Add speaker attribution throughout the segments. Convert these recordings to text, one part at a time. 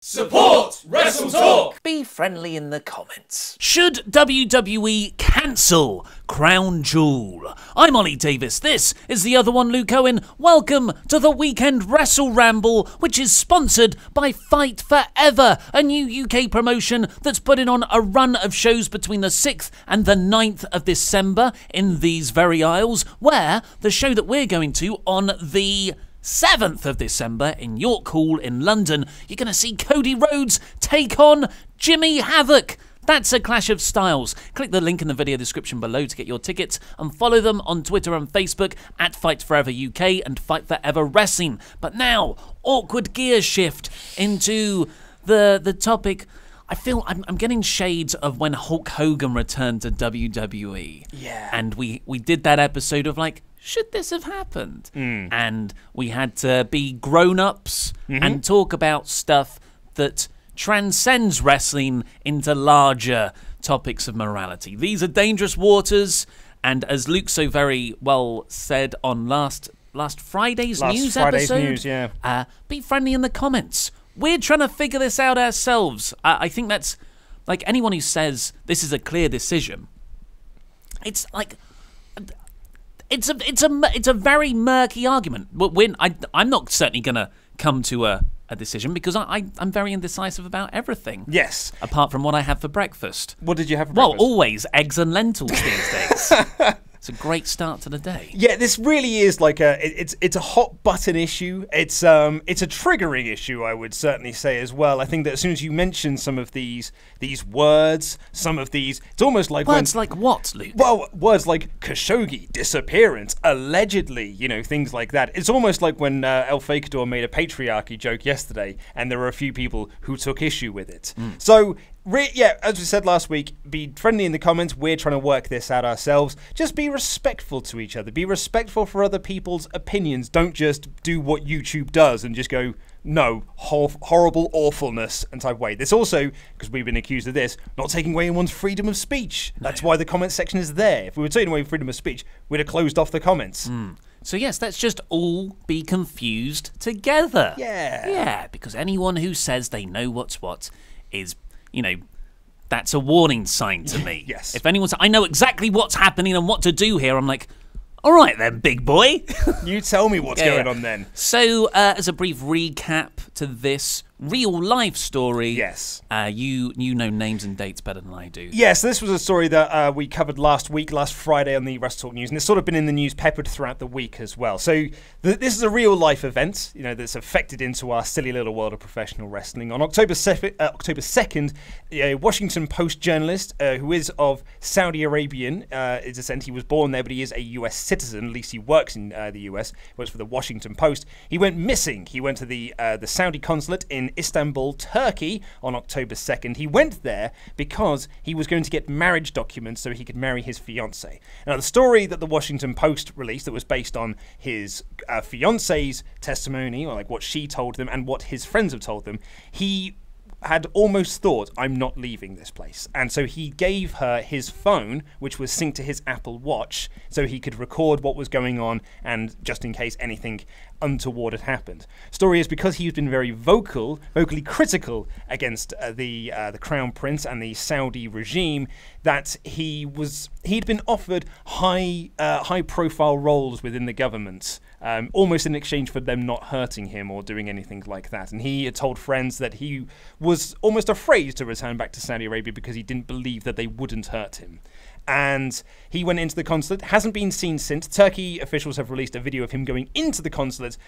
Speaker 1: Support WrestleTalk!
Speaker 2: Be friendly in the comments.
Speaker 3: Should WWE cancel Crown Jewel? I'm Ollie Davis, this is the other one, Luke Owen. Welcome to the weekend WrestleRamble, which is sponsored by Fight Forever, a new UK promotion that's putting on a run of shows between the 6th and the 9th of December in these very aisles, where the show that we're going to on the 7th of December in York Hall in London, you're going to see Cody Rhodes take on Jimmy Havoc. That's a clash of styles. Click the link in the video description below to get your tickets and follow them on Twitter and Facebook at Fight Forever UK and Fight Forever Wrestling. But now, awkward gear shift into the topic. I feel I'm getting shades of when Hulk Hogan returned to WWE.
Speaker 2: Yeah.
Speaker 3: And we did that episode of like, should this have happened? And we had to be grown-ups and talk about stuff that transcends wrestling into larger topics of morality. These are dangerous waters, and as Luke so very well said on last Friday's news episode, be friendly in the comments. We're trying to figure this out ourselves. I think that's, like, anyone who says this is a clear decision, it's like, it's a very murky argument. I'm not certainly going to come to a decision because I'm very indecisive about everything.
Speaker 2: Yes.
Speaker 3: Apart from what I have for breakfast.
Speaker 2: What did you have for breakfast?
Speaker 3: Well, always eggs and lentils these days. It's a great start to the day.
Speaker 2: Yeah, this really is like it's a hot button issue. It's a triggering issue, I would certainly say as well. I think that as soon as you mention some of these words, some of these, it's almost like
Speaker 3: words like what, Luke?
Speaker 2: Well, words like Khashoggi, disappearance, allegedly, things like that. It's almost like when El Fakador made a patriarchy joke yesterday, and there were a few people who took issue with it. So, yeah, as we said last week, be friendly in the comments. We're trying to work this out ourselves. Just be respectful to each other. Be respectful for other people's opinions. Don't just do what YouTube does and just go, no, horrible awfulness and type way. This also, because we've been accused of this, not taking away anyone's freedom of speech. That's why the comment section is there. If we were taking away freedom of speech, we'd have closed off the comments.
Speaker 3: So yes, let's just all be confused together.
Speaker 2: Yeah.
Speaker 3: Yeah, because anyone who says they know what's what is, that's a warning sign to me.
Speaker 2: Yes.
Speaker 3: If anyone says, I know exactly what's happening and what to do here, I'm like, all right then, big boy.
Speaker 2: You tell me what's going on then.
Speaker 3: So, as a brief recap to this real-life story,
Speaker 2: yes,
Speaker 3: you know names and dates better than I do.
Speaker 2: Yes, this was a story that we covered last Friday on the WrestleTalk News, and it's sort of been in the news peppered throughout the week as well. So this is a real-life event, that's affected into our silly little world of professional wrestling. On October 2nd, a Washington Post journalist who is of Saudi Arabian descent, he was born there, but he is a U.S. citizen, at least he works in the U.S., works for the Washington Post. He went missing. He went to the Saudi consulate in Istanbul, Turkey on October 2nd. He went there because he was going to get marriage documents so he could marry his fiancée. Now, the story that the Washington Post released that was based on his fiancée's testimony, or like what she told them and what his friends have told them, he had almost thought, I'm not leaving this place. And so he gave her his phone, which was synced to his Apple Watch, so he could record what was going on and just in case anything untoward had happened. Story is because he's been very vocally critical against the Crown Prince and the Saudi regime, that he'd been offered high-profile roles within the government, almost in exchange for them not hurting him or doing anything like that. And he had told friends that he was almost afraid to return back to Saudi Arabia because he didn't believe that they wouldn't hurt him. And he went into the consulate, hasn't been seen since. Turkey officials have released a video of him going into the consulate,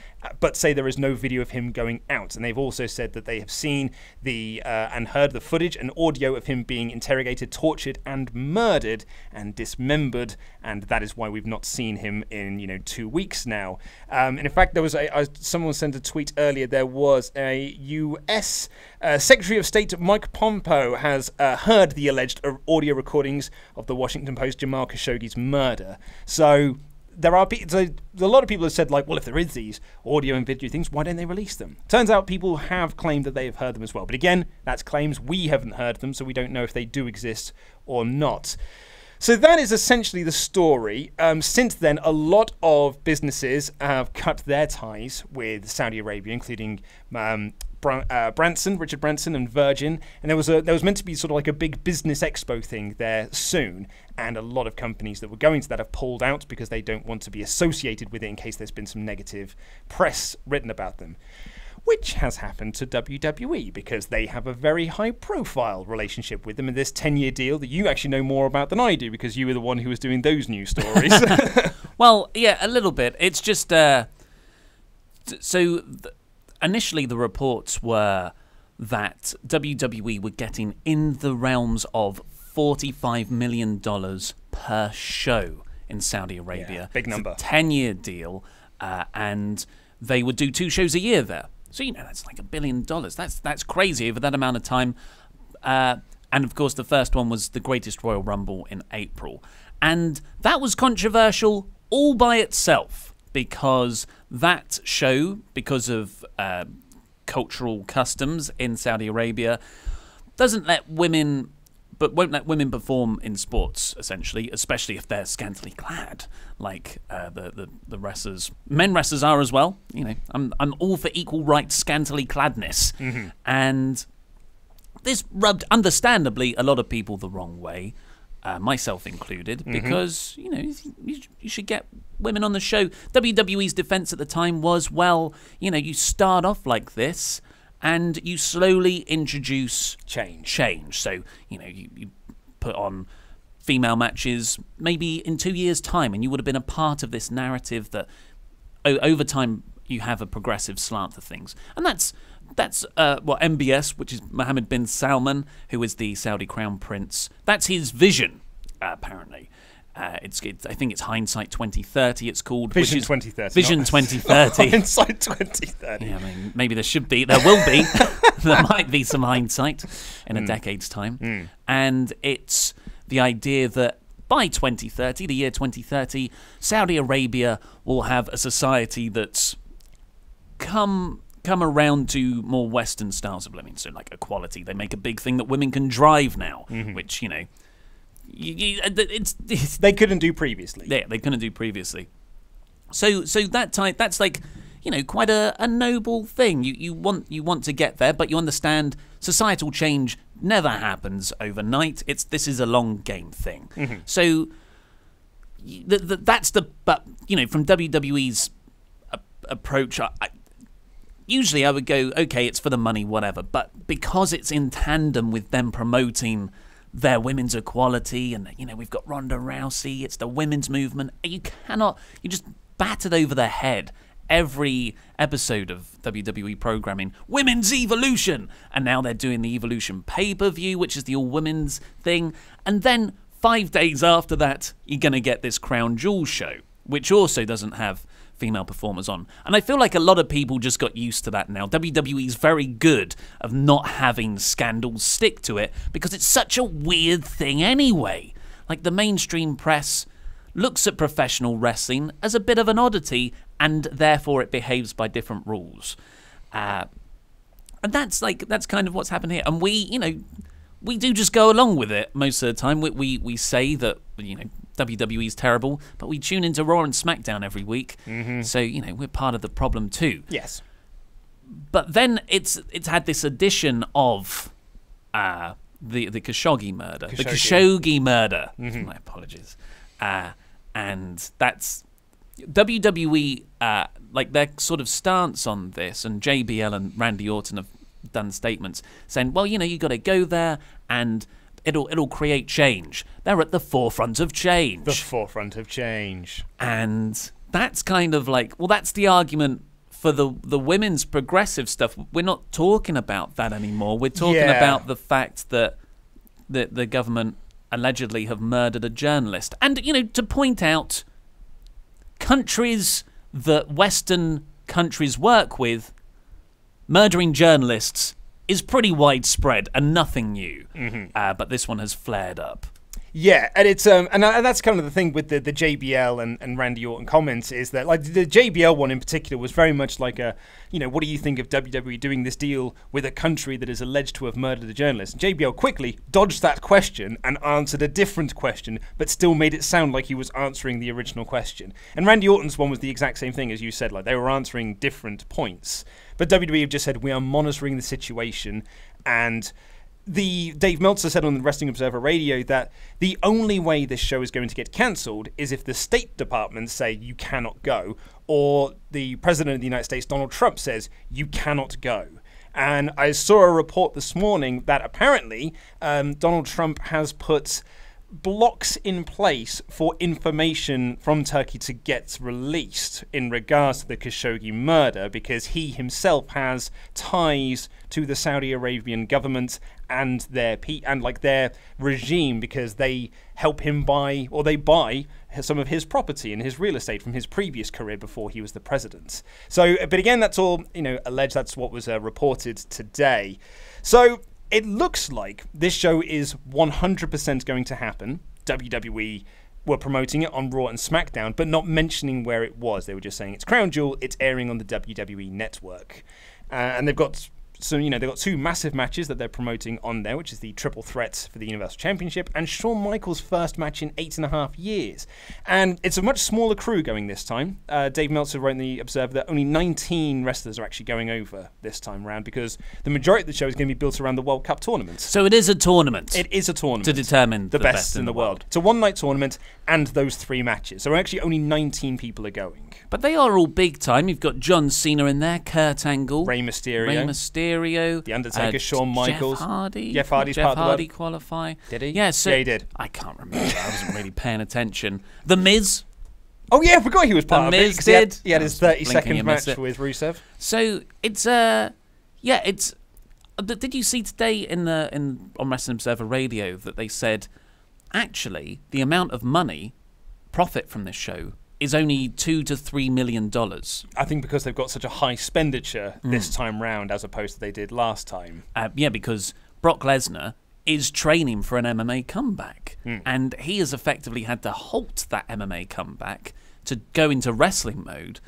Speaker 2: but say there is no video of him going out. And they've also said that they have seen and heard the footage and audio of him being interrogated, tortured, and murdered, and dismembered. And that is why we've not seen him in 2 weeks now. And in fact, there was someone sent a tweet earlier. There was a U.S. Secretary of State Mike Pompeo has heard the alleged audio recordings of the Washington Post Jamal Khashoggi's murder. So there are a lot of people have said, like, well, if there is these audio and video things, why don't they release them? Turns out people have claimed that they have heard them as well. But again, that's claims. We haven't heard them, so we don't know if they do exist or not. So that is essentially the story. Since then, a lot of businesses have cut their ties with Saudi Arabia, including Brand Richard Branson and Virgin, and there was meant to be sort of like a big business expo thing there soon, and a lot of companies that were going to that have pulled out because they don't want to be associated with it in case there's been some negative press written about them. Which has happened to WWE because they have a very high-profile relationship with them in this 10-year deal that you actually know more about than I do because you were the one who was doing those news stories.
Speaker 3: Well, yeah, a little bit. It's just initially the reports were that WWE were getting in the realms of $45 million per show in Saudi Arabia.
Speaker 2: Yeah, big number.
Speaker 3: It's a 10-year deal, and they would do 2 shows a year there. So, that's like $1 billion. That's crazy over that amount of time. And, of course, the first one was the Greatest Royal Rumble in April. And that was controversial all by itself because that show, because of cultural customs in Saudi Arabia, won't let women perform in sports, essentially, especially if they're scantily clad, like the wrestlers. Men wrestlers are as well. I'm all for equal rights, scantily cladness. Mm-hmm. And this rubbed, understandably, a lot of people the wrong way, myself included, because, you should get women on the show. WWE's defense at the time was, well, you start off like this, and you slowly introduce change. So, you put on female matches maybe in 2 years' time, and you would have been a part of this narrative that over time you have a progressive slant for things. And that's MBS, which is Mohammed bin Salman, who is the Saudi crown prince. That's his vision, apparently. I think it's Hindsight 2030. It's called
Speaker 2: Vision 2030.
Speaker 3: Vision 2030.
Speaker 2: Hindsight 2030.
Speaker 3: Yeah, maybe there will be. There might be some hindsight in a decade's time, and it's the idea that by 2030, the year 2030, Saudi Arabia will have a society that's come around to more Western styles of living. So, like equality, they make a big thing that women can drive now, which
Speaker 2: they couldn't do previously.
Speaker 3: Yeah, they couldn't do previously. So that's like, quite a noble thing. You want to get there, but you understand societal change never happens overnight. This is a long game thing. So but from WWE's approach, usually I would go, okay, it's for the money, whatever. But because it's in tandem with them promoting their women's equality, and we've got Ronda Rousey, it's the women's movement. You just battered over their head every episode of WWE programming, Women's Evolution, and now they're doing the Evolution pay-per-view, which is the all-women's thing, and then 5 days after that, you're going to get this Crown Jewel show, which also doesn't have female performers on. And I feel like a lot of people just got used to that now. WWE's very good of not having scandals stick to it because it's such a weird thing anyway. Like, the mainstream press looks at professional wrestling as a bit of an oddity, and therefore it behaves by different rules. And that's kind of what's happened here. And we do just go along with it most of the time. We say that WWE's terrible, but we tune into Raw and SmackDown every week, so we're part of the problem too.
Speaker 2: Yes.
Speaker 3: But then it's had this addition of the Khashoggi murder, the Khashoggi murder. My apologies. And that's WWE, like their sort of stance on this, and JBL and Randy Orton have done statements saying, well, you got to go there and it'll create change. They're at the forefront of change.
Speaker 2: The forefront of change.
Speaker 3: And that's kind of like, well, that's the argument for the women's progressive stuff. We're not talking about that anymore. We're talking about the fact that the government allegedly have murdered a journalist. And, to point out, countries that Western countries work with, murdering journalists is pretty widespread and nothing new. But this one has flared up.
Speaker 2: Yeah, and it's and that's kind of the thing with the JBL and Randy Orton comments is that like the JBL one in particular was very much like a, you know, what do you think of WWE doing this deal with a country that is alleged to have murdered a journalist? And JBL quickly dodged that question and answered a different question, but still made it sound like he was answering the original question. And Randy Orton's one was the exact same thing as you said, like they were answering different points. But WWE have just said we are monitoring the situation, and Dave Meltzer said on the Wrestling Observer Radio that the only way this show is going to get cancelled is if the State Department say you cannot go, or the President of the United States, Donald Trump, says you cannot go. And I saw a report this morning that apparently Donald Trump has put blocks in place for information from Turkey to get released in regards to the Khashoggi murder, because he himself has ties to the Saudi Arabian government and their regime, because they help him buy, or they buy some of his property and his real estate from his previous career before he was the president. So, but again, that's all, you know, alleged. That's what was reported today. So it looks like this show is 100% going to happen. WWE were promoting it on Raw and SmackDown, but not mentioning where it was. They were just saying it's Crown Jewel, it's airing on the WWE network. And they've got they've got two massive matches that they're promoting on there, which is the triple threat for the Universal Championship and Shawn Michaels' first match in 8.5 years. And it's a much smaller crew going this time. Dave Meltzer wrote in the Observer that only 19 wrestlers are actually going over this time around, because the majority of the show is going to be built around the World Cup tournament.
Speaker 3: So it is a tournament.
Speaker 2: It is a tournament
Speaker 3: to determine
Speaker 2: the best in the world. It's a one-night tournament and those 3 matches. So actually only 19 people are going.
Speaker 3: But they are all big time. You've got John Cena in there, Kurt Angle,
Speaker 2: Rey Mysterio, The Undertaker, Shawn Michaels.
Speaker 3: Jeff Hardy's part of the Hardy qualify.
Speaker 2: Did he?
Speaker 3: Yeah, so
Speaker 2: yeah, he did.
Speaker 3: I can't remember. I wasn't really paying attention. The Miz.
Speaker 2: Oh yeah, I forgot he was part of it.
Speaker 3: Miz did.
Speaker 2: He had his 30-second match with Rusev.
Speaker 3: So it's it's. Did you see today on Wrestling Observer Radio that they said actually the amount of money profit from this show is only $2 to $3 million.
Speaker 2: I think because they've got such a high expenditure this time round as opposed to they did last time.
Speaker 3: Yeah, because Brock Lesnar is training for an MMA comeback, and he has effectively had to halt that MMA comeback to go into wrestling mode.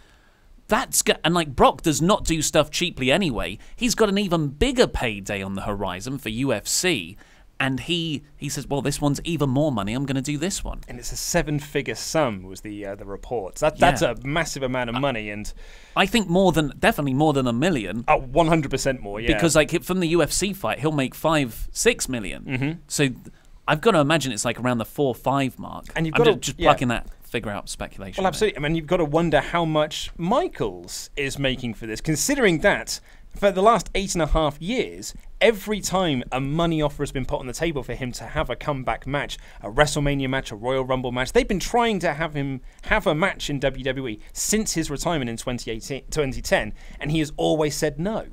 Speaker 3: And like Brock does not do stuff cheaply anyway. He's got an even bigger payday on the horizon for UFC. And he says, well, this one's even more money. I'm going to do this one.
Speaker 2: And it's a 7-figure sum was the reports. That's a massive amount of money. And
Speaker 3: I think definitely more than $1 million.
Speaker 2: 100% more, yeah.
Speaker 3: Because like from the UFC fight, he'll make $5-6 million. So I've got to imagine it's like around the 4-5 mark. And you've got just plucking that figure out speculation.
Speaker 2: Well, absolutely. I mean, you've got to wonder how much Michaels is making for this, considering that for the last 8.5 years, every time a money offer has been put on the table for him to have a comeback match, a WrestleMania match, a Royal Rumble match, they've been trying to have him have a match in WWE since his retirement in 2010, and he has always said no.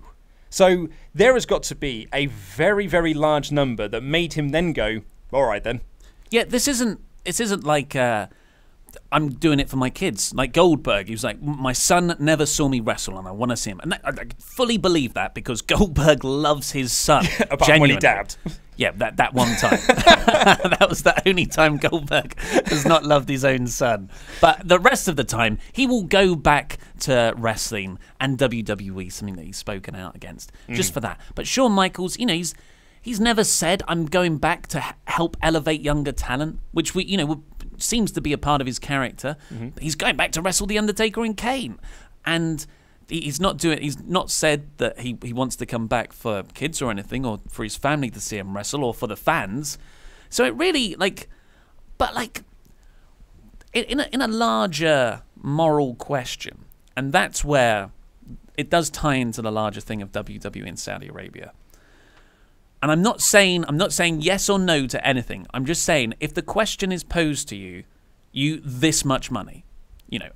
Speaker 2: So there has got to be a very, very large number that made him then go, all right then.
Speaker 3: Yeah, this isn't like I'm doing it for my kids. Like Goldberg, he was like, my son never saw me wrestle and I want to see him. And I fully believe that because Goldberg loves his son.
Speaker 2: Apart when he dabbed.
Speaker 3: Yeah, that one time. That was the only time Goldberg has not loved his own son. But the rest of the time, he will go back to wrestling and WWE, something that he's spoken out against, just for that. But Shawn Michaels, you know, he's never said, I'm going back to help elevate younger talent, which seems to be a part of his character. He's going back to wrestle The Undertaker and Kane. And he's not said that he wants to come back for kids or anything, or for his family to see him wrestle, or for the fans. So it really, in a larger moral question, and that's where it does tie into the larger thing of WWE in Saudi Arabia. And I'm not saying yes or no to anything. I'm just saying if the question is posed to you this much money,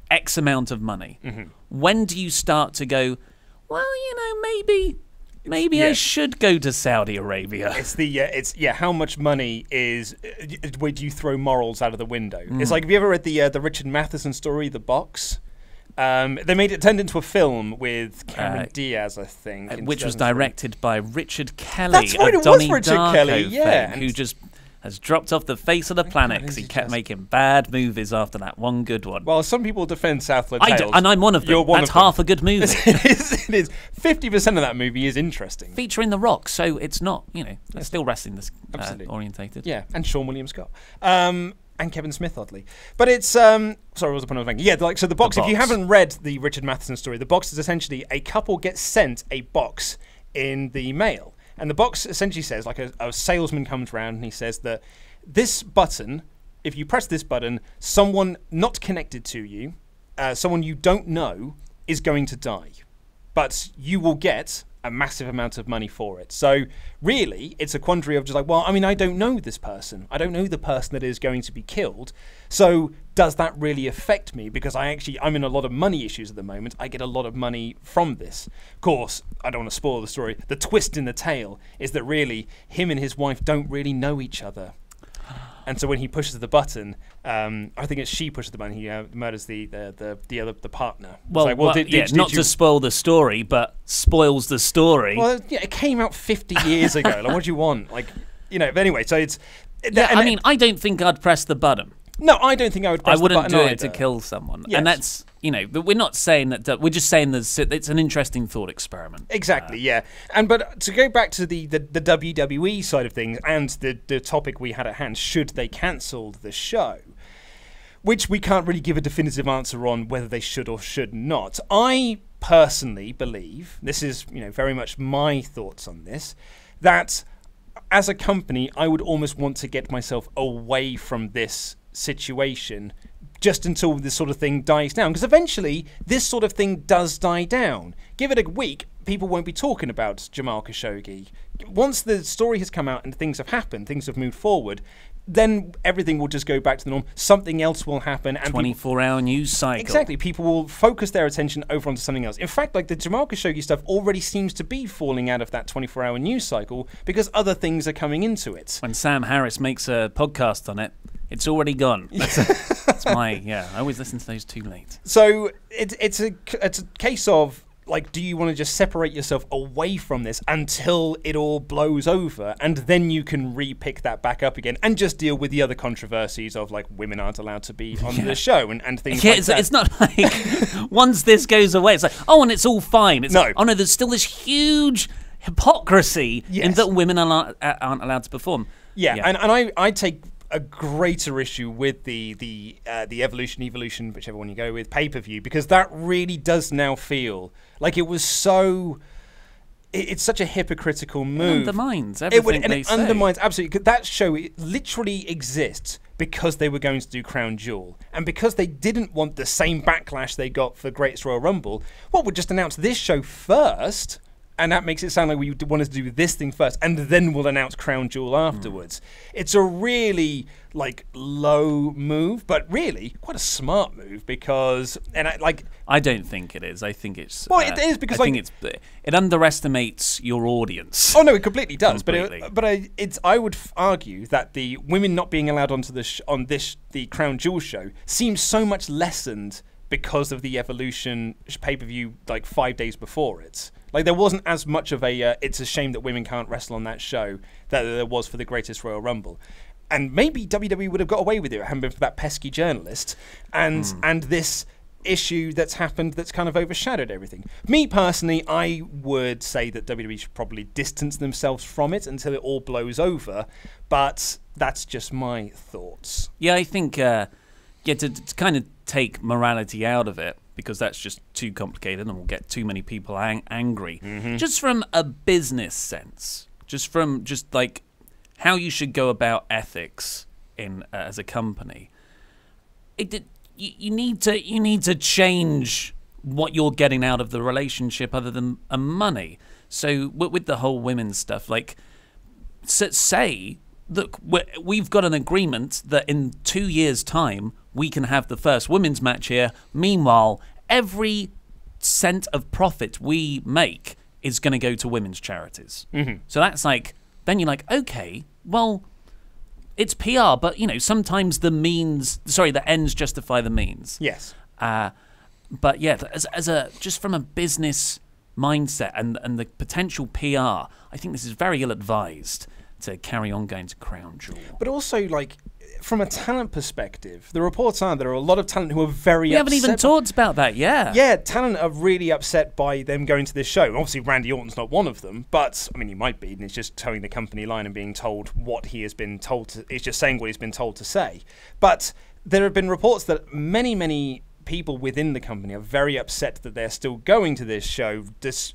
Speaker 3: X amount of money, when do you start to go, well, maybe I should go to Saudi Arabia?
Speaker 2: It's how much money is, where do you throw morals out of the window? It's like, have you ever read the Richard Matheson story, The Box? They turned into a film with Cameron Diaz, I think.
Speaker 3: Which was directed by Richard Kelly.
Speaker 2: That's right, it was Richard Kelly, yeah.
Speaker 3: Who just has dropped off the face of the planet because he kept making bad movies after that one good one.
Speaker 2: Well, some people defend Southland Tales.
Speaker 3: And I'm one of them.
Speaker 2: You're one
Speaker 3: That's
Speaker 2: of them.
Speaker 3: half a good movie.
Speaker 2: It is. 50% of that movie is interesting.
Speaker 3: Featuring The Rock, so it's not, it's still wrestling this orientated.
Speaker 2: Yeah, and Sean William Scott. And Kevin Smith, oddly. But it's, sorry, what was the point I was making? Yeah, so the box, if you haven't read the Richard Matheson story, the box is essentially a couple gets sent a box in the mail. And the box essentially says, like a salesman comes around and he says that this button, if you press this button, someone not connected to you, someone you don't know, is going to die. But you will get a massive amount of money for it. So really, it's a quandary of just like, well, I mean, I don't know this person. I don't know the person that is going to be killed. So does that really affect me? Because I'm in a lot of money issues at the moment. I get a lot of money from this. Of course, I don't want to spoil the story. The twist in the tale is that really him and his wife don't really know each other. And so when he pushes the button, I think it's she pushes the button. He murders the partner.
Speaker 3: Well, not to spoil the story, but spoils the story.
Speaker 2: Well, yeah, it came out 50 years ago. Like, what do you want? Like, But anyway, so it's.
Speaker 3: I don't think I'd press the button.
Speaker 2: No, I don't think I would press the button
Speaker 3: I wouldn't do it
Speaker 2: either.
Speaker 3: to kill someone.
Speaker 2: Yes.
Speaker 3: And that's, but we're not saying that, we're just saying that it's an interesting thought experiment.
Speaker 2: Exactly, yeah. But to go back to the WWE side of things and the topic we had at hand, should they cancel the show, which we can't really give a definitive answer on whether they should or should not. I personally believe, this is very much my thoughts on this, that as a company, I would almost want to get myself away from this situation just until this sort of thing dies down, because eventually this sort of thing does die down. Give it a week, people won't be talking about Jamal Khashoggi. Once the story has come out and things have happened, things have moved forward, then everything will just go back to the norm. Something else will happen. And
Speaker 3: 24-hour news cycle.
Speaker 2: Exactly. People will focus their attention over onto something else. In fact, like the Jamal Khashoggi stuff already seems to be falling out of that 24-hour news cycle because other things are coming into it.
Speaker 3: When Sam Harris makes a podcast on it, it's already gone. That's I always listen to those too late.
Speaker 2: So it's a case of, like, do you want to just separate yourself away from this until it all blows over, and then you can re-pick that back up again and just deal with the other controversies of, like, women aren't allowed to be on the show and things like that.
Speaker 3: It's not like once this goes away, it's like, oh, and it's all fine.
Speaker 2: No.
Speaker 3: Oh, no, there's still this huge hypocrisy in that women aren't allowed to perform.
Speaker 2: Yeah. And I take a greater issue with the evolution, whichever one you go with, pay-per-view, because that really does now feel like it was so. It's such a hypocritical move.
Speaker 3: It undermines everything they say.
Speaker 2: It undermines absolutely. That show literally exists because they were going to do Crown Jewel, and because they didn't want the same backlash they got for Greatest Royal Rumble. Well, we'll just announce this show first. And that makes it sound like we wanted to do this thing first, and then we'll announce Crown Jewel afterwards. It's a really, like, low move, but really quite a smart move because,
Speaker 3: I don't think it is. I think it's.
Speaker 2: Well, it is because
Speaker 3: it underestimates your audience.
Speaker 2: Oh no, it completely does.
Speaker 3: Completely.
Speaker 2: I would argue that the women not being allowed onto the Crown Jewel show seems so much lessened because of the Evolution pay-per-view, like 5 days before it. Like, there wasn't as much of a it's a shame that women can't wrestle on that show that there was for the Greatest Royal Rumble. And maybe WWE would have got away with it if it hadn't been for that pesky journalist and this issue that's happened that's kind of overshadowed everything. Me personally, I would say that WWE should probably distance themselves from it until it all blows over, but that's just my thoughts.
Speaker 3: Yeah, I think to kind of take morality out of it, because that's just too complicated and will get too many people angry. Mm-hmm. Just from a business sense, just like how you should go about ethics in as a company, you need to change what you're getting out of the relationship other than money. So with the whole women's stuff, like say, look, we've got an agreement that in 2 years' time we can have the first women's match here. Meanwhile, every cent of profit we make is going to go to women's charities. Mm-hmm. So that's like, then you're like, okay, well, it's PR, but sometimes the ends justify the means.
Speaker 2: Yes.
Speaker 3: But yeah, as a just from a business mindset and the potential PR, I think this is very ill-advised to carry on going to Crown Jewel.
Speaker 2: But also, like, from a talent perspective, the reports are there are a lot of talent who are very upset.
Speaker 3: We haven't even talked about that, yeah.
Speaker 2: Yeah, talent are really upset by them going to this show. Obviously, Randy Orton's not one of them, but, I mean, he might be, and it's just towing the company line and being told what he has been told to... It's just saying what he's been told to say. But there have been reports that many people within the company are very upset that they're still going to this show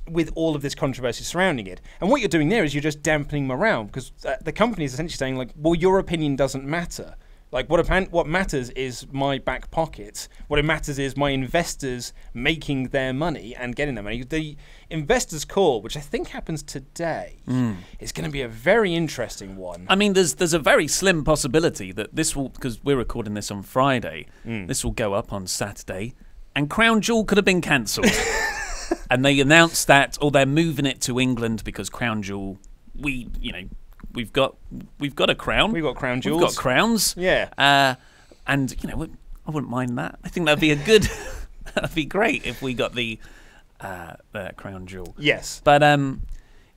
Speaker 2: with all of this controversy surrounding it. And what you're doing there is you're just dampening morale, because the company is essentially saying, like, well, your opinion doesn't matter. Like, what matters is my back pocket. What it matters is my investors making their money and getting their money. The investors' call, which I think happens today, is going to be a very interesting one.
Speaker 3: I mean, there's a very slim possibility that this will, because we're recording this on Friday, this will go up on Saturday, and Crown Jewel could have been cancelled. And they announced that, or they're moving it to England because Crown Jewel, We've got a crown.
Speaker 2: We've got crown jewels.
Speaker 3: We've got crowns.
Speaker 2: Yeah.
Speaker 3: And I wouldn't mind that. I think that'd be a good. That'd be great if we got the crown jewel.
Speaker 2: Yes.
Speaker 3: But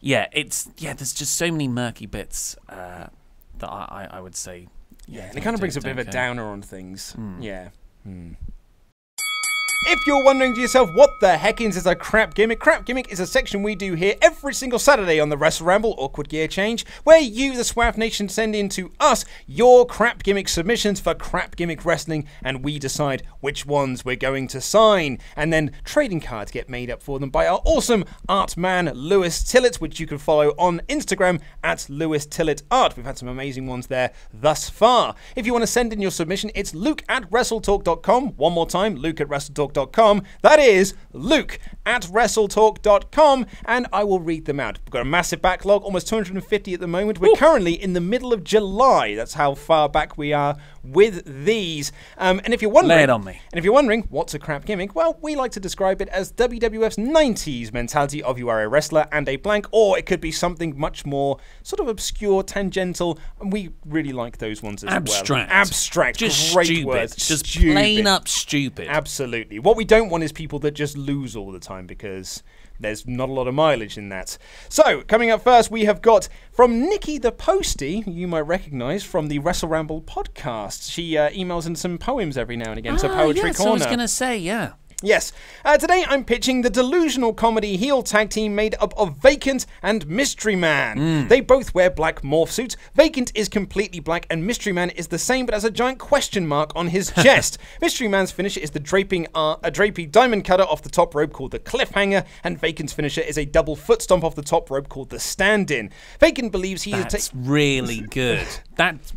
Speaker 3: there's just so many murky bits that I would say.
Speaker 2: Yeah. And it kind of brings a bit of a downer on things. Yeah. If you're wondering to yourself, what the heckins is a crap gimmick? Crap gimmick is a section we do here every single Saturday on the WrestleRamble Awkward Gear Change, where you, the Swaff Nation, send in to us your crap gimmick submissions for crap gimmick wrestling, and we decide which ones we're going to sign. And then trading cards get made up for them by our awesome art man, Lewis Tillett, which you can follow on Instagram at Lewis Tillett Art. We've had some amazing ones there thus far. If you want to send in your submission, it's luke@wrestletalk.com. One more time, luke@wrestletalk.com. That is luke@wrestletalk.com, and I will read them out. We've got a massive backlog, almost 250 at the moment. We're currently in the middle of July. That's how far back we are with these. And if you're wondering,
Speaker 3: lay it on me.
Speaker 2: And if you're wondering what's a crap gimmick, well, we like to describe it as WWF's 90s mentality of you are a wrestler and a blank, or it could be something much more sort of obscure, tangential, and we really like those ones as well. Abstract.
Speaker 3: Just
Speaker 2: great
Speaker 3: stupid.
Speaker 2: words.
Speaker 3: Just
Speaker 2: stupid.
Speaker 3: plain up stupid.
Speaker 2: Absolutely. What we don't want is people that just lose all the time, because there's not a lot of mileage in that. So, coming up first, we have got from Nikki the Postie, who you might recognise from the WrestleRamble podcast. She emails in some poems every now and again, so Poetry Corner.
Speaker 3: I was going to say, yeah.
Speaker 2: Yes. Today I'm pitching the delusional comedy heel tag team made up of Vacant and Mystery Man. They both wear black morph suits. Vacant is completely black and Mystery Man is the same but has a giant question mark on his chest. Mystery Man's finisher is the draping diamond cutter off the top rope called the cliffhanger, and Vacant's finisher is a double foot stomp off the top rope called the stand-in. Vacant believes he
Speaker 3: That's really good. That's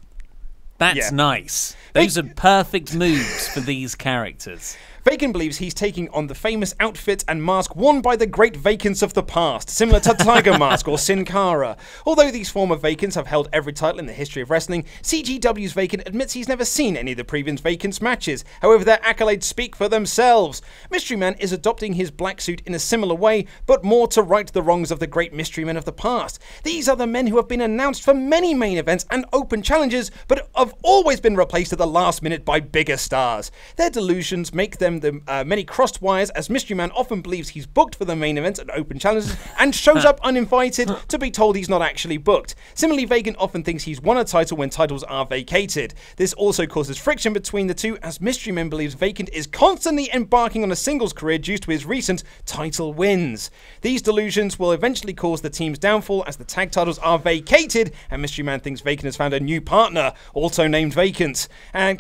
Speaker 3: nice. Those are perfect moves for these characters.
Speaker 2: Vacant believes he's taking on the famous outfit and mask worn by the great Vacants of the past, similar to Tiger Mask or Sin Cara. Although these former Vacants have held every title in the history of wrestling, CGW's Vacant admits he's never seen any of the previous Vacants matches. However, their accolades speak for themselves. Mystery Man is adopting his black suit in a similar way, but more to right the wrongs of the great mystery men of the past. These are the men who have been announced for many main events and open challenges, but have always been replaced at the last minute by bigger stars. Their delusions make them the many crossed wires, as Mystery Man often believes he's booked for the main events and open challenges and shows up uninvited to be told he's not actually booked. Similarly, Vacant often thinks he's won a title when titles are vacated. This also causes friction between the two, as Mystery Man believes Vacant is constantly embarking on a singles career due to his recent title wins. These delusions will eventually cause the team's downfall as the tag titles are vacated, and Mystery Man thinks Vacant has found a new partner, also named Vacant. And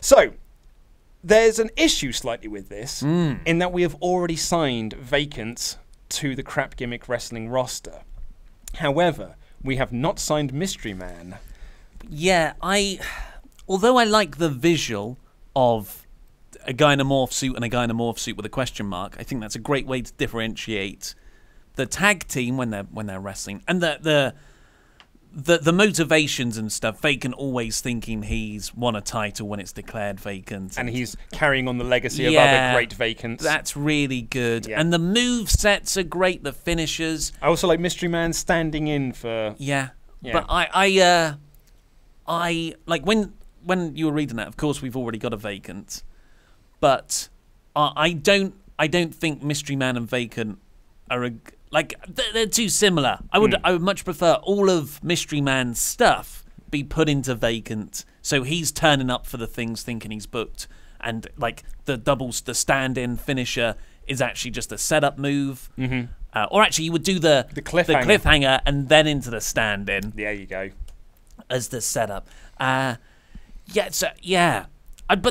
Speaker 2: so, there's an issue slightly with this, in that we have already signed Vacant to the Crap Gimmick Wrestling roster. However, we have not signed Mystery Man.
Speaker 3: Yeah, although I like the visual of a guy in a morph suit and a guy in a morph suit with a question mark, I think that's a great way to differentiate the tag team when they're wrestling, and the motivations and stuff. Vacant always thinking he's won a title when it's declared vacant.
Speaker 2: And he's carrying on the legacy of other great Vacants.
Speaker 3: That's really good. Yeah. And the move sets are great, the finishers.
Speaker 2: I also like Mystery Man standing in for...
Speaker 3: Yeah. But I like when you were reading that, of course we've already got a Vacant, but I don't I don't think Mystery Man and Vacant are they're too similar. I would much prefer all of Mystery Man's stuff be put into Vacant, so he's turning up for the things thinking he's booked, and like the stand-in finisher is actually just a setup move. Or actually, you would do the cliffhanger and then into the stand-in.
Speaker 2: There you go.
Speaker 3: As the setup. But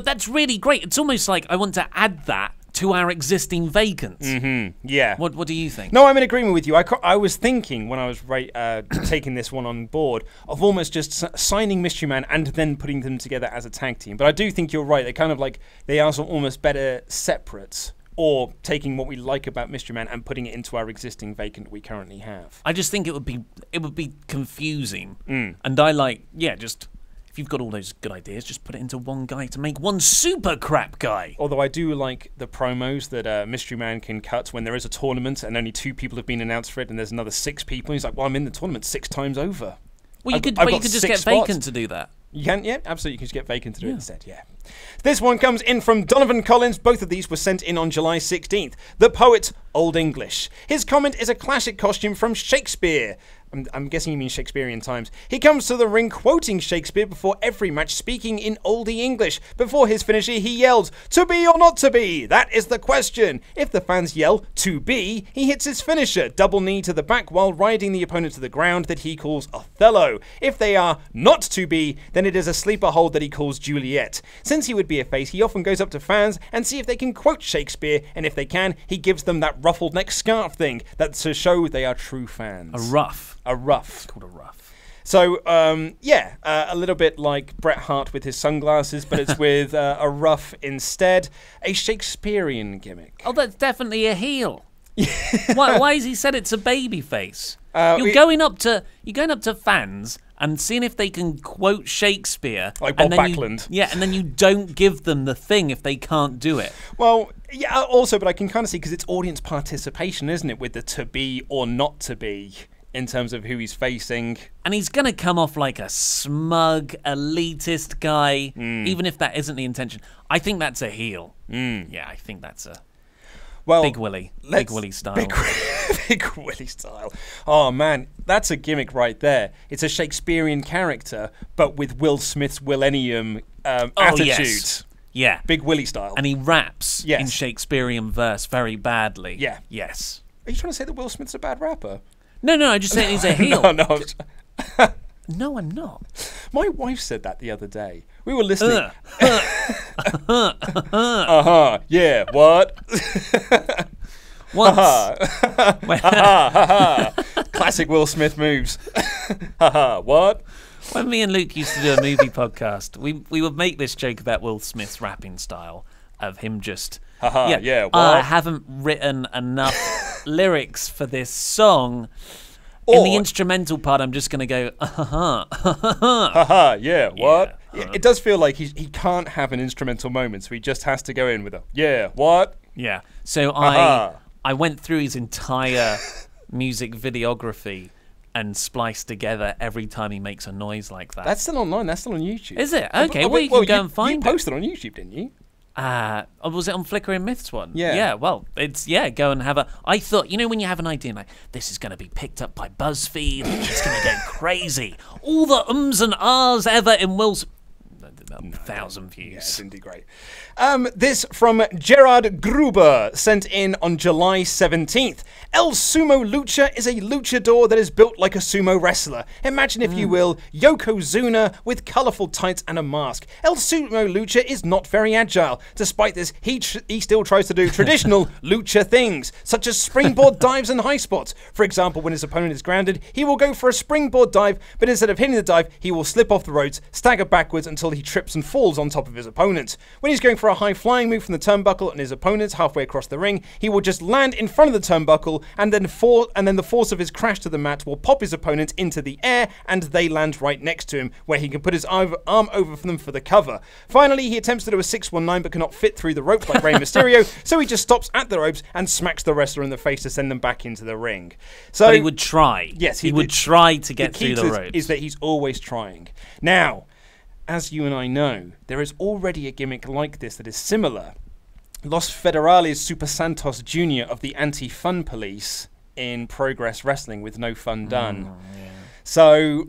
Speaker 3: that's really great. It's almost like I want to add that to our existing Vacants.
Speaker 2: Yeah.
Speaker 3: What do you think?
Speaker 2: No, I'm in agreement with you. I was thinking when I was taking this one on board of almost just signing Mystery Man and then putting them together as a tag team. But I do think you're right. They're kind of like, they are almost better separate, or taking what we like about Mystery Man and putting it into our existing Vacant we currently have.
Speaker 3: I just think it would be confusing. And I like, just if you've got all those good ideas, just put it into one guy to make one super crap guy.
Speaker 2: Although I do like the promos that Mystery Man can cut when there is a tournament and only 2 people have been announced for it and there's another 6 people. And he's like, well, I'm in the tournament 6 times over.
Speaker 3: Well, you could just get Vacant to do that.
Speaker 2: You can, yeah, absolutely. You can just get Vacant to do it instead, yeah. This one comes in from Donovan Collins. Both of these were sent in on July 16th. The poet, Old English. His comment is a classic costume from Shakespeare. I'm guessing you mean Shakespearean times. He comes to the ring quoting Shakespeare before every match, speaking in oldie English. Before his finisher, he yells, "To be or not to be? That is the question." If the fans yell, "To be," he hits his finisher, double knee to the back while riding the opponent to the ground, that he calls Othello. If they are not to be, then it is a sleeper hold that he calls Juliet. Since he would be a face, he often goes up to fans and see if they can quote Shakespeare, and if they can, he gives them that ruffled neck scarf thing, that's to show they are true fans.
Speaker 3: A ruff.
Speaker 2: A ruff.
Speaker 3: It's called a ruff.
Speaker 2: So, a little bit like Bret Hart with his sunglasses, but it's with a ruff instead. A Shakespearean gimmick.
Speaker 3: Oh, that's definitely a heel. Why has he said it's a baby face? You're going up to fans and seeing if they can quote Shakespeare.
Speaker 2: Like Bob Backlund.
Speaker 3: And then you don't give them the thing if they can't do it.
Speaker 2: Well, yeah, also, but I can kind of see, because it's audience participation, isn't it, with the to be or not to be, in terms of who he's facing.
Speaker 3: And he's going to come off like a smug, elitist guy, even if that isn't the intention. I think that's a heel. Yeah, I think that's a Big Willie. Big Willie style.
Speaker 2: Big Willie style. Oh, man, that's a gimmick right there. It's a Shakespearean character, but with Will Smith's Willennium attitude.
Speaker 3: Yes. Yeah.
Speaker 2: Big Willie style.
Speaker 3: And he raps in Shakespearean verse very badly.
Speaker 2: Yeah.
Speaker 3: Yes.
Speaker 2: Are you trying to say that Will Smith's a bad rapper?
Speaker 3: No, I just said he's a heel.
Speaker 2: No.
Speaker 3: No, I'm not.
Speaker 2: My wife said that the other day. We were listening. Yeah, what? Classic Will Smith moves. What?
Speaker 3: When me and Luke used to do a movie podcast, we would make this joke about Will Smith's rapping style, of him just...
Speaker 2: what?
Speaker 3: I haven't written enough lyrics for this song. In the instrumental part, I'm just going to go,
Speaker 2: what? Yeah, it does feel like he can't have an instrumental moment, so he just has to go in with a, what?
Speaker 3: Yeah, so I went through his entire music videography and spliced together every time he makes a noise like that.
Speaker 2: That's still online, that's still on YouTube.
Speaker 3: Is it? Okay, well, you can go and find it.
Speaker 2: You posted on YouTube, didn't you?
Speaker 3: Was it on Flickr and Myths one?
Speaker 2: Yeah.
Speaker 3: Yeah, well, go and have a... I thought, when you have an idea, like, this is going to be picked up by BuzzFeed, it's going to go crazy. All the ums and ahs ever in Will's... 1,000 views.
Speaker 2: Yeah, it's indeed great. This from Gerard Gruber, sent in on July 17th. El Sumo Lucha is a luchador that is built like a sumo wrestler. Imagine, if you will, Yokozuna with colourful tights and a mask. El Sumo Lucha is not very agile. Despite this, he still tries to do traditional lucha things, such as springboard dives and high spots. For example, when his opponent is grounded, he will go for a springboard dive, but instead of hitting the dive, he will slip off the ropes, stagger backwards until he trips and falls on top of his opponent. When he's going for a high flying move from the turnbuckle and his opponent halfway across the ring, he will just land in front of the turnbuckle, and then the force of his crash to the mat will pop his opponent into the air, and they land right next to him, where he can put his arm over for them for the cover. Finally, he attempts to do a 619 but cannot fit through the ropes like Rey Mysterio, so he just stops at the ropes and smacks the wrestler in the face to send them back into the ring. So
Speaker 3: but he would try.
Speaker 2: Yes,
Speaker 3: he would try to get through the ropes.
Speaker 2: Is that he's always trying. Now, as you and I know, there is already a gimmick like this that is similar Los Federales Super Santos Jr. of the Anti-Fun Police in Progress Wrestling with No Fun Done.
Speaker 3: Yeah.
Speaker 2: So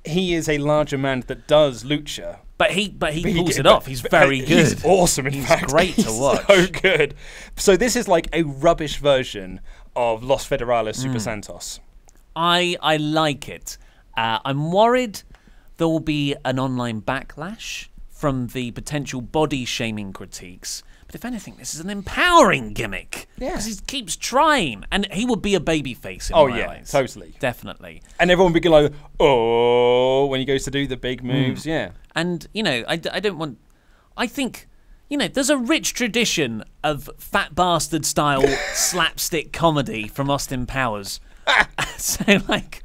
Speaker 2: he is a larger man that does lucha.
Speaker 3: But he pulls it off. He's very good.
Speaker 2: He's awesome, in fact.
Speaker 3: He's great to watch.
Speaker 2: So good. So this is like a rubbish version of Los Federales Super Santos.
Speaker 3: I like it. I'm worried there will be an online backlash from the potential body-shaming critiques. But if anything, this is an empowering gimmick.
Speaker 2: Yeah.
Speaker 3: Because he keeps trying. And he would be a babyface in my eyes.
Speaker 2: Totally.
Speaker 3: Definitely.
Speaker 2: And everyone would be like, oh, when he goes to do the big moves, yeah.
Speaker 3: And, you know, I don't want... I think, you know, there's a rich tradition of fat bastard style slapstick comedy from Austin Powers. So, like,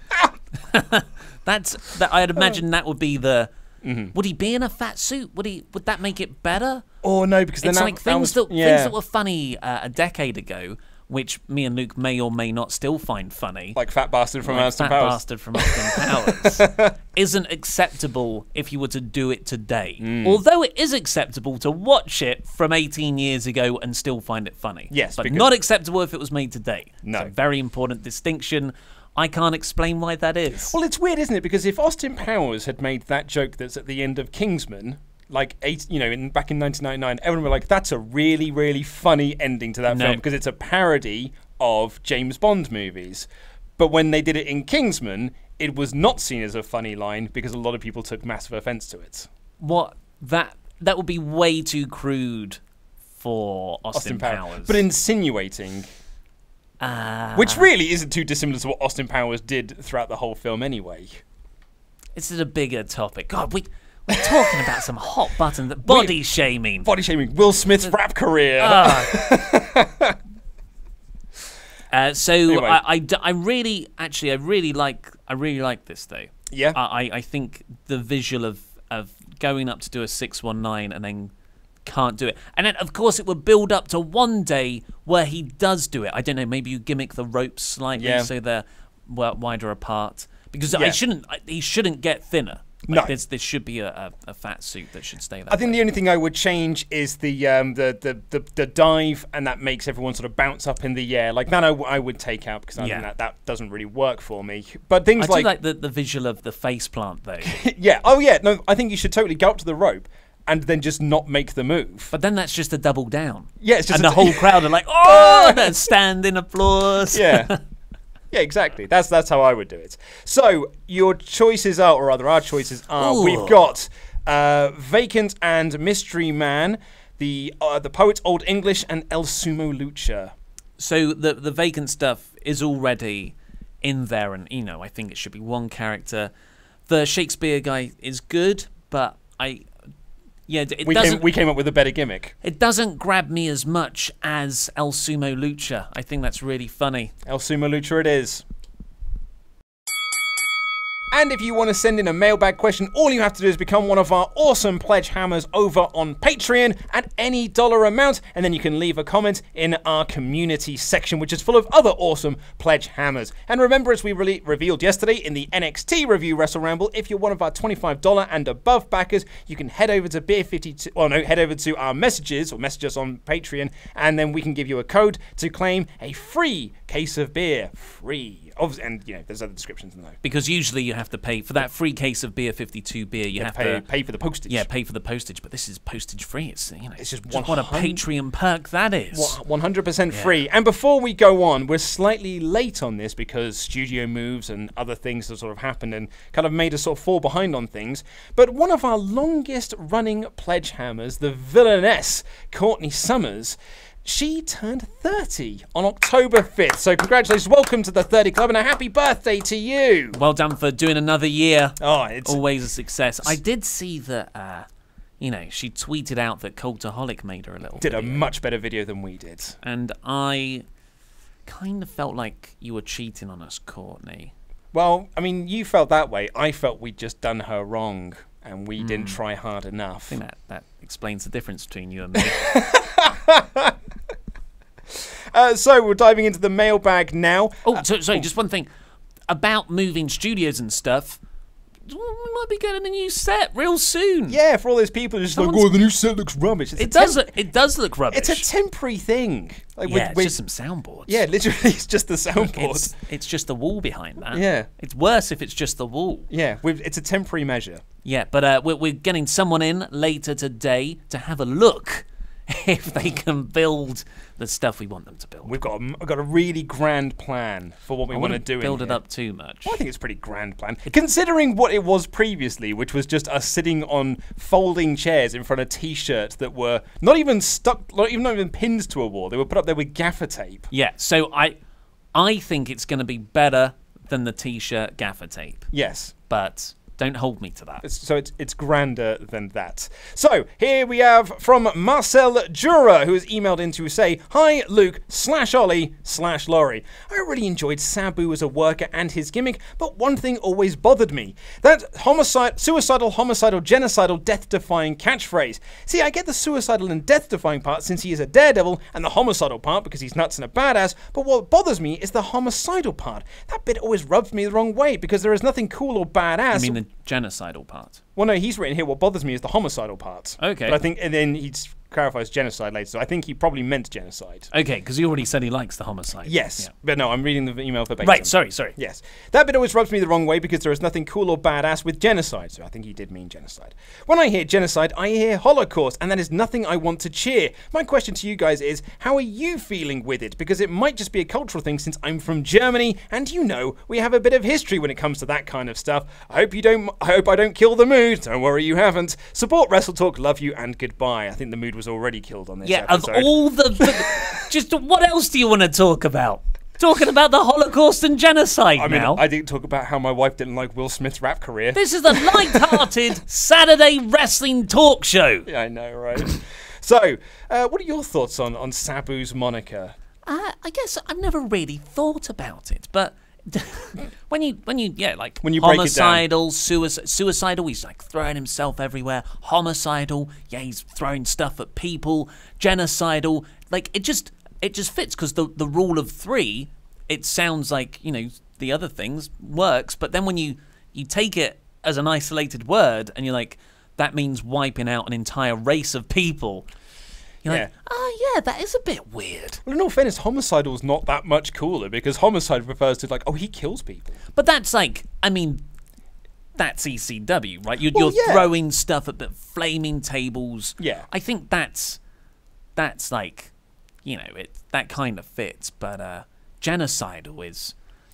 Speaker 3: I'd imagine that would be the... Would he be in a fat suit? Would that make it better?
Speaker 2: Oh no, because then
Speaker 3: it's like things that were funny a decade ago, which me and Luke may or may not still find funny.
Speaker 2: Like Fat Bastard from Austin
Speaker 3: Fat
Speaker 2: Powers.
Speaker 3: Bastard from Austin Powers isn't acceptable if you were to do it today. Although it is acceptable to watch it from 18 years ago and still find it funny.
Speaker 2: Yes,
Speaker 3: but
Speaker 2: because...
Speaker 3: not acceptable if it was made today.
Speaker 2: No.
Speaker 3: It's a very important distinction. I can't explain why that is.
Speaker 2: Well, it's weird, isn't it? Because if Austin Powers had made that joke that's at the end of Kingsman, like back in 1999, everyone would be like, "That's a really, really funny ending to that film," because it's a parody of James Bond movies. But when they did it in Kingsman, it was not seen as a funny line because a lot of people took massive offense to it.
Speaker 3: What that would be way too crude for Austin Powers.
Speaker 2: But insinuating. Which really isn't too dissimilar to what Austin Powers did throughout the whole film anyway.
Speaker 3: This is a bigger topic. God, we're talking about some hot button body shaming.
Speaker 2: Body shaming. Will Smith's rap career.
Speaker 3: So anyway. I really like this though.
Speaker 2: Yeah.
Speaker 3: I think the visual of going up to do a 619 and then can't do it. And then, of course, it would build up to one day where he does do it. I don't know, maybe you gimmick the ropes slightly so they're wider apart. Because he shouldn't get thinner. Like
Speaker 2: no.
Speaker 3: There should be a fat suit that should stay that
Speaker 2: I think the only thing I would change is the dive, and that makes everyone sort of bounce up in the air. Like that I would take out because I think that doesn't really work for me. But things
Speaker 3: I do like the visual of the face plant, though.
Speaker 2: Yeah. Oh, yeah. No, I think you should totally go up to the rope and then just not make the move.
Speaker 3: But then that's just a double down.
Speaker 2: Yeah, it's just
Speaker 3: and the whole crowd are like, oh, and standing applause.
Speaker 2: Yeah. Yeah, exactly. That's how I would do it. So your choices are, or rather our choices are, we've got Vacant and Mystery Man, the Poet's Old English, and El Sumo Lucha.
Speaker 3: So the Vacant stuff is already in there, and I think it should be one character. The Shakespeare guy is good, but
Speaker 2: we came up with a better gimmick.
Speaker 3: It doesn't grab me as much as El Sumo Lucha. I think that's really funny.
Speaker 2: El Sumo Lucha it is. And if you want to send in a mailbag question, all you have to do is become one of our awesome pledge hammers over on Patreon at any dollar amount, and then you can leave a comment in our community section, which is full of other awesome pledge hammers. And remember, as we revealed yesterday in the NXT review WrestleRamble, if you're one of our $25 and above backers, you can head over to head over to our messages, or message us on Patreon, and then we can give you a code to claim a free case of beer. Free. And there's other descriptions in there.
Speaker 3: Because usually you have to pay for that free case of beer 52 beer. You have to
Speaker 2: pay for the postage.
Speaker 3: Yeah, pay for the postage. But this is postage free. It's
Speaker 2: it's just
Speaker 3: what a Patreon perk that is.
Speaker 2: 100% free. And before we go on, we're slightly late on this because studio moves and other things that sort of happened and kind of made us sort of fall behind on things. But one of our longest running pledge hammers, the villainess Courtney Summers, she turned 30 on October 5th. So congratulations. Welcome to the 30 Club and a happy birthday to you.
Speaker 3: Well done for doing another year.
Speaker 2: Oh, it's
Speaker 3: always a success. I did see that, she tweeted out that Cultaholic made her a little
Speaker 2: Did
Speaker 3: video.
Speaker 2: a much better video than we did.
Speaker 3: And I kind of felt like you were cheating on us, Courtney.
Speaker 2: Well, I mean, you felt that way. I felt we'd just done her wrong and we didn't try hard enough.
Speaker 3: I think that explains the difference between you and me.
Speaker 2: So we're diving into the mailbag now.
Speaker 3: Oh, sorry, just one thing. About moving studios and stuff, we might be getting a new set real soon.
Speaker 2: Yeah, for all those people who are just like, oh, the new set looks rubbish.
Speaker 3: It does look rubbish.
Speaker 2: It's a temporary thing. Like
Speaker 3: it's just some soundboards.
Speaker 2: Yeah, literally, it's just the soundboard.
Speaker 3: It's just the wall behind that.
Speaker 2: Yeah.
Speaker 3: It's worse if it's just the wall.
Speaker 2: Yeah, it's a temporary measure.
Speaker 3: Yeah, but we're getting someone in later today to have a look if they can build the stuff we want them to build.
Speaker 2: We've got a really grand plan for what we want to do.
Speaker 3: Build it up too much.
Speaker 2: Well, I think it's a pretty grand plan, considering what it was previously, which was just us sitting on folding chairs in front of T-shirts that were not even stuck, not even pinned to a wall. They were put up there with gaffer tape.
Speaker 3: Yeah, so I think it's going to be better than the T-shirt gaffer tape.
Speaker 2: Yes,
Speaker 3: but don't hold me to that.
Speaker 2: So it's grander than that. So here we have from Marcel Jura, who has emailed in to say, "Hi Luke /Ollie /Laurie. I really enjoyed Sabu as a worker and his gimmick, but one thing always bothered me. That suicidal, homicidal, genocidal, death-defying catchphrase. See, I get the suicidal and death-defying part since he is a daredevil, and the homicidal part because he's nuts and a badass, but what bothers me is the homicidal part. That bit always rubs me the wrong way because there is nothing cool or badass."
Speaker 3: You mean the genocidal part?
Speaker 2: Well, no, he's written here what bothers me is the homicidal part.
Speaker 3: Okay.
Speaker 2: But I think, and then he clarifies genocide later, so I think he probably meant genocide.
Speaker 3: Okay, because he already said he likes the homicide.
Speaker 2: Yes, yeah. But no, I'm reading the email verbatim.
Speaker 3: Right, sorry.
Speaker 2: Yes. That bit always rubs me the wrong way because there is nothing cool or badass with genocide, so I think he did mean genocide. When I hear genocide, I hear Holocaust, and that is nothing I want to cheer. My question to you guys is, how are you feeling with it? Because it might just be a cultural thing since I'm from Germany, and you know, we have a bit of history when it comes to that kind of stuff. I hope I don't kill the mood. Don't worry, you haven't. Support WrestleTalk, love you, and goodbye. I think the mood was already killed on this episode.
Speaker 3: Of all the... just what else do you want to talk about? Talking about the Holocaust and genocide now.
Speaker 2: I didn't talk about how my wife didn't like Will Smith's rap career.
Speaker 3: This is a light-hearted Saturday wrestling talk show.
Speaker 2: Yeah, I know, right? So, what are your thoughts on Sabu's moniker?
Speaker 3: I guess I've never really thought about it, but when you like
Speaker 2: when you break
Speaker 3: homicidal,
Speaker 2: it down.
Speaker 3: suicidal, he's like throwing himself everywhere. Homicidal, yeah, he's throwing stuff at people. Genocidal, like it just fits because the rule of three, it sounds like, you know, the other things works, but then when you take it as an isolated word and you're like, that means wiping out an entire race of people. You're like, oh yeah, that is a bit weird.
Speaker 2: Well, in all fairness, homicidal's not that much cooler because homicide refers to like, oh, he kills people.
Speaker 3: But that's like, I mean, that's ECW, right? You're throwing stuff at flaming tables.
Speaker 2: Yeah.
Speaker 3: I think that's like, you know, that kind of fits. But genocidal is,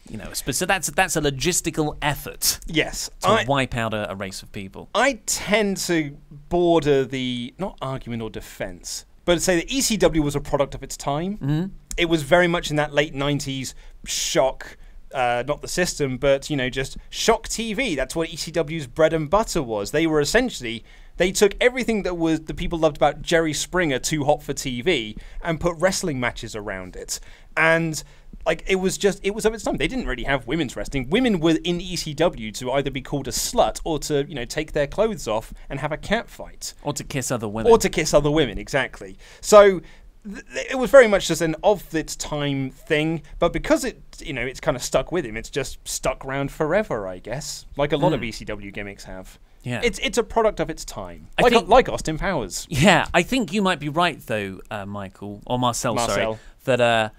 Speaker 3: you know, so that's a logistical effort.
Speaker 2: Yes.
Speaker 3: To wipe out a race of people.
Speaker 2: I tend to border the, not argument or defense, but say that ECW was a product of its time.
Speaker 3: Mm-hmm.
Speaker 2: It was very much in that late 90s shock, not the system, but, you know, just shock TV. That's what ECW's bread and butter was. They were essentially, they took everything that was the people loved about Jerry Springer, Too Hot for TV, and put wrestling matches around it. And like it was of its time. They didn't really have women's wrestling. Women were in ECW to either be called a slut or to, you know, take their clothes off and have a cat fight.
Speaker 3: Or to kiss other women.
Speaker 2: Or to kiss other women, exactly. So it was very much just an of its time thing, but because it, you know, it's kind of stuck with him, it's just stuck around forever, I guess. Like a lot of ECW gimmicks have.
Speaker 3: Yeah.
Speaker 2: It's a product of its time. Like Austin Powers.
Speaker 3: Yeah, I think you might be right though, Michael, or Marcel, sorry, that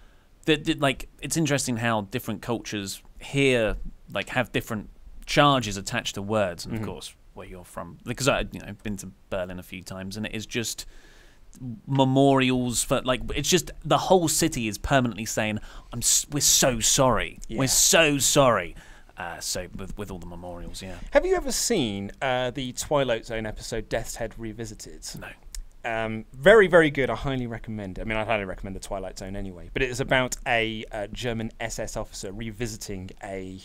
Speaker 3: like it's interesting how different cultures here like have different charges attached to words, and of course where you're from, because I've been to Berlin a few times, and it is just memorials for like, it's just the whole city is permanently saying we're so sorry, we're so sorry. So with all the memorials, yeah.
Speaker 2: Have you ever seen the Twilight Zone episode Death's Head Revisited?
Speaker 3: No.
Speaker 2: Very, very good. I highly recommend it. I mean, I highly recommend the Twilight Zone anyway. But it is about a German SS officer revisiting a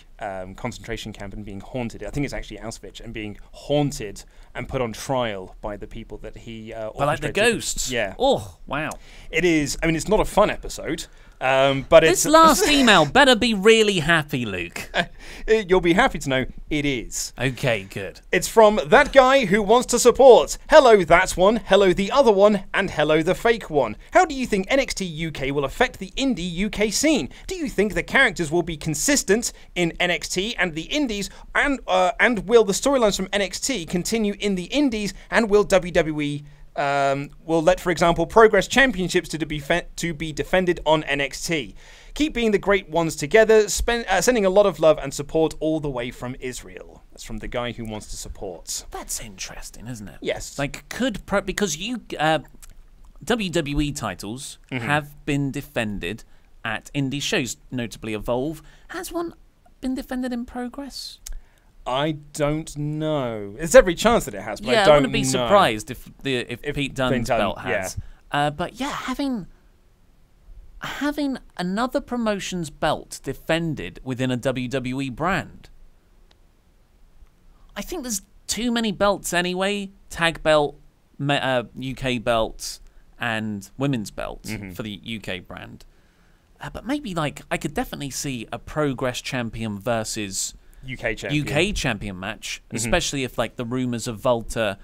Speaker 2: concentration camp and being haunted. I think it's actually Auschwitz, and being haunted and put on trial by the people that he
Speaker 3: but like the ghosts?
Speaker 2: Yeah.
Speaker 3: Oh, wow.
Speaker 2: It is. I mean, it's not a fun episode. But
Speaker 3: This last email better be really happy, Luke.
Speaker 2: you'll be happy to know it is.
Speaker 3: Okay, good.
Speaker 2: It's from that guy who wants to support. Hello, that one. Hello, the other one. And hello, the fake one. How do you think NXT UK will affect the indie UK scene? Do you think the characters will be consistent in NXT and the indies? And will the storylines from NXT continue in the indies? And will WWE will let, for example, Progress Championships to be defended on NXT? Keep being the great ones together, sending a lot of love and support all the way from Israel. That's from the guy who wants to support.
Speaker 3: That's interesting, isn't it?
Speaker 2: Yes.
Speaker 3: Like, because WWE titles have been defended at indie shows, notably Evolve. Has one been defended in Progress?
Speaker 2: I don't know. There's every chance that it has, but I don't know.
Speaker 3: I wouldn't be surprised if Pete Dunne's belt has.
Speaker 2: Yeah.
Speaker 3: But yeah, having another promotion's belt defended within a WWE brand, I think there's too many belts anyway. Tag belt, UK belts, and women's belts for the UK brand. But maybe, like, I could definitely see a Progress champion versus
Speaker 2: UK champion
Speaker 3: match, especially if, like, the rumours of Volta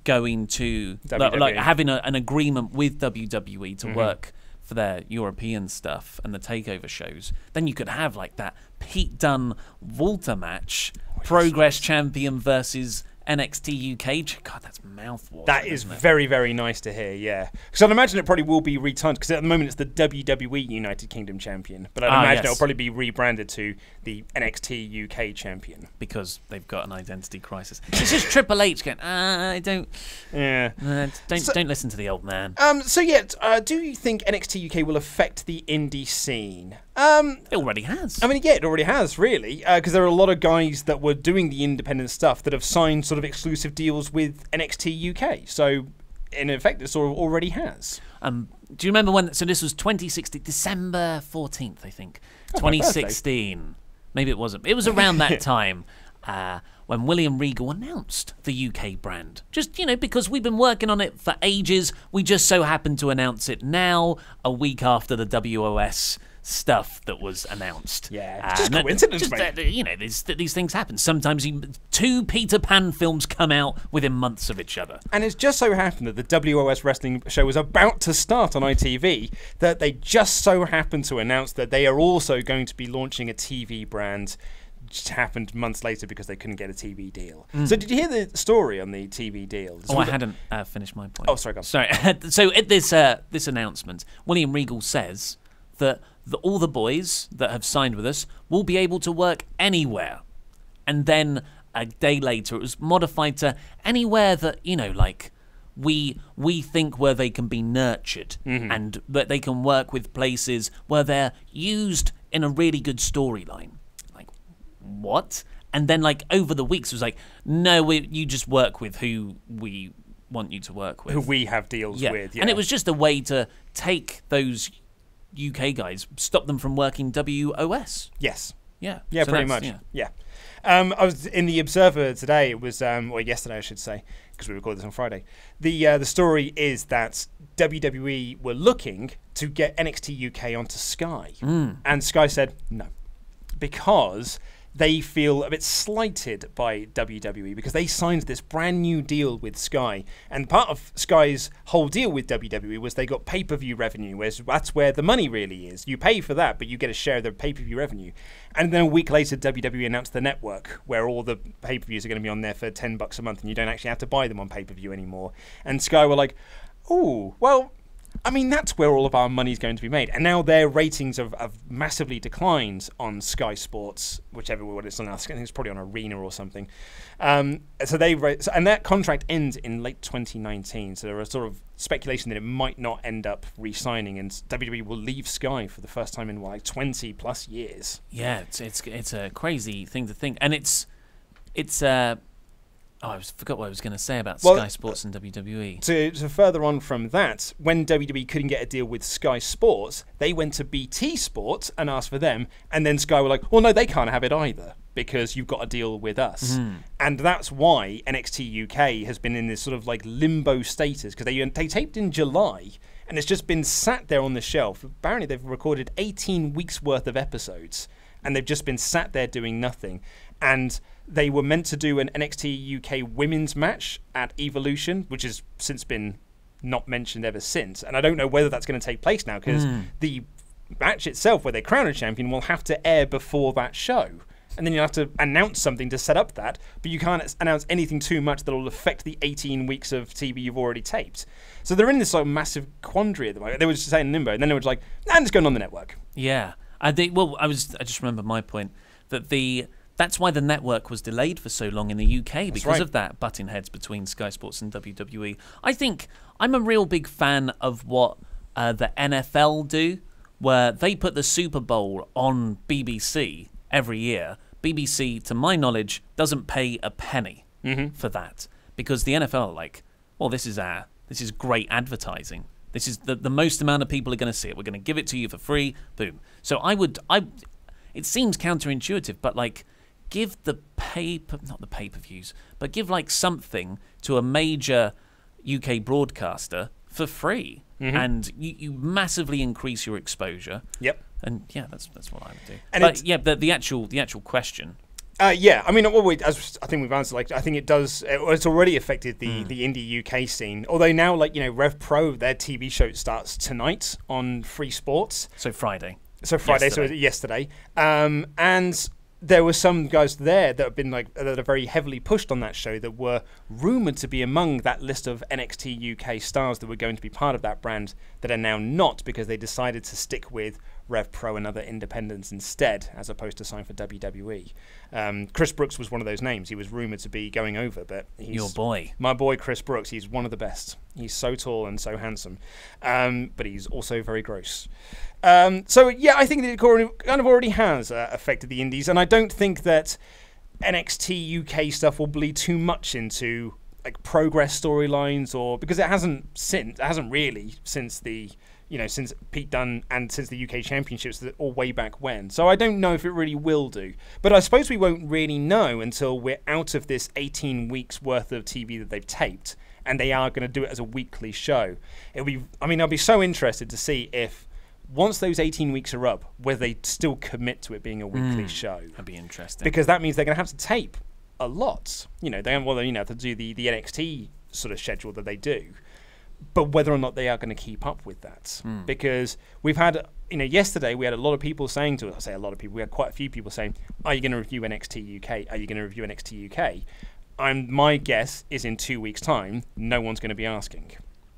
Speaker 3: going to like having an agreement with WWE to work for their European stuff and the takeover shows. Then you could have, like, that Pete Dunne Volta match, Progress champion versus NXT UK. God, that's mouthwater.
Speaker 2: That is very, very nice to hear, yeah. Because I'd imagine it probably will be retimed, because at the moment it's the WWE United Kingdom champion. But I'd imagine it'll probably be rebranded to the NXT UK champion.
Speaker 3: Because they've got an identity crisis. It's just Triple H going, I don't...
Speaker 2: Yeah.
Speaker 3: Don't listen to the old man.
Speaker 2: So yeah, do you think NXT UK will affect the indie scene?
Speaker 3: It already has.
Speaker 2: I mean, yeah, it already has, really. Because there are a lot of guys that were doing the independent stuff that have signed sort of exclusive deals with NXT UK. So, in effect, it sort of already has.
Speaker 3: Do you remember when... So this was 2016, December 14th, I think. 2016. Maybe it wasn't. It was around that time when William Regal announced the UK brand. Just, because we've been working on it for ages. We just so happened to announce it now, a week after the WOS stuff that was announced.
Speaker 2: Yeah, it's just coincidence, mate.
Speaker 3: These things happen. Sometimes two Peter Pan films come out within months of each other.
Speaker 2: And it's just so happened that the WOS wrestling show was about to start on ITV, that they just so happened to announce that they are also going to be launching a TV brand. Just happened months later because they couldn't get a TV deal. So did you hear the story on the TV deal?
Speaker 3: I hadn't finished my point.
Speaker 2: Oh, sorry, go on.
Speaker 3: Sorry. So at this announcement, William Regal says that all the boys that have signed with us will be able to work anywhere. And then a day later, it was modified to anywhere that, like, we think where they can be nurtured and that they can work with places where they're used in a really good storyline. Like, what? And then, like, over the weeks, it was like, no, you just work with who we want you to work with.
Speaker 2: Who we have deals with, yeah.
Speaker 3: And it was just a way to take those UK guys, stop them from working WOS.
Speaker 2: Yes.
Speaker 3: Yeah.
Speaker 2: Yeah, so pretty much. Yeah. I was in the Observer today. It was, or yesterday, I should say, because we recorded this on Friday. The story is that WWE were looking to get NXT UK onto Sky, and Sky said no, because they feel a bit slighted by WWE because they signed this brand new deal with Sky. And part of Sky's whole deal with WWE was they got pay-per-view revenue, whereas that's where the money really is. You pay for that, but you get a share of the pay-per-view revenue. And then a week later, WWE announced the network, where all the pay-per-views are going to be on there for $10 a month, and you don't actually have to buy them on pay-per-view anymore. And Sky were like, oh, well, I mean, that's where all of our money's going to be made. And now their ratings have massively declined on Sky Sports, whichever one it's on. I think it's probably on Arena or something. And that contract ends in late 2019. So there are sort of speculation that it might not end up re-signing, and WWE will leave Sky for the first time in like 20 plus years.
Speaker 3: Yeah, it's a crazy thing to think, and it's I forgot what I was going to say about Sky Sports and WWE.
Speaker 2: To further on from that, when WWE couldn't get a deal with Sky Sports, they went to BT Sports and asked for them, and then Sky were like, well, no, they can't have it either because you've got a deal with us. And that's why NXT UK has been in this sort of like limbo status, because they taped in July, and it's just been sat there on the shelf. Apparently, they've recorded 18 weeks worth of episodes, and they've just been sat there doing nothing. And they were meant to do an NXT UK women's match at Evolution, which has since been not mentioned ever since. And I don't know whether that's going to take place now, because the match itself, where they crown a champion, will have to air before that show. And then you'll have to announce something to set up that, but you can't announce anything too much that will affect the 18 weeks of TV you've already taped. So they're in this like massive quandary at the moment. They were just saying limbo, and then they were like, nah, it's going on the network.
Speaker 3: Yeah. I just remember my point, that that's why the network was delayed for so long in the UK, because of that butting heads between Sky Sports and WWE. I think I'm a real big fan of what the NFL do, where they put the Super Bowl on BBC every year. BBC, to my knowledge, doesn't pay a penny for that, because the NFL are like, well, this is great advertising. This is the most amount of people are going to see it. We're going to give it to you for free. Boom. So it seems counterintuitive, but like, give the not the pay-per-views, but give like something to a major UK broadcaster for free, and you massively increase your exposure.
Speaker 2: Yep.
Speaker 3: And yeah, that's what I would do.
Speaker 2: And
Speaker 3: but yeah, the actual question.
Speaker 2: Yeah, I mean, as I think we've answered, like, I think it does. It's already affected the indie UK scene. Although now, like, Rev Pro, their TV show starts tonight on Free Sports.
Speaker 3: So Friday.
Speaker 2: Yesterday. And there were some guys there that have been that are very heavily pushed on that show that were rumored to be among that list of NXT UK stars that were going to be part of that brand that are now not, because they decided to stick with Rev Pro and other independents instead, as opposed to sign for WWE. Chris Brooks was one of those names. He was rumored to be going over, but
Speaker 3: your boy,
Speaker 2: my boy Chris Brooks, he's one of the best. He's so tall and so handsome, but he's also very gross. So yeah, I think that it kind of already has affected the indies, and I don't think that NXT UK stuff will bleed too much into like progress storylines, or because it hasn't really since the since Pete Dunne and since the UK Championships, all way back when. So I don't know if it really will do. But I suppose we won't really know until we're out of this 18 weeks worth of TV that they've taped, and they are going to do it as a weekly show. I'll be so interested to see if, once those 18 weeks are up, whether they still commit to it being a weekly show.
Speaker 3: That'd be interesting.
Speaker 2: Because that means they're going to have to tape a lot. They have to do the NXT sort of schedule that they do. But whether or not they are going to keep up with that. Because we've had, yesterday we had a lot of people saying to us, I say a lot of people, we had quite a few people saying, are you going to review NXT UK? Are you going to review NXT UK? My guess is in 2 weeks' time, no one's going to be asking.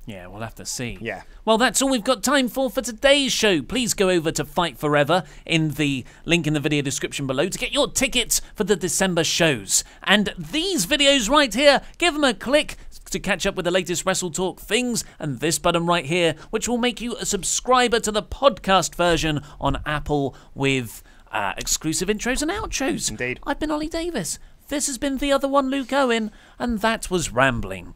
Speaker 3: Yeah, we'll have to see.
Speaker 2: Yeah.
Speaker 3: Well, that's all we've got time for today's show. Please go over to Fight Forever in the link in the video description below to get your tickets for the December shows. And these videos right here, give them a click to catch up with the latest WrestleTalk things, and this button right here, which will make you a subscriber to the podcast version on Apple with exclusive intros and outros.
Speaker 2: Indeed.
Speaker 3: I've been Ollie Davis. This has been the other one, Luke Owen, and that was Rambling.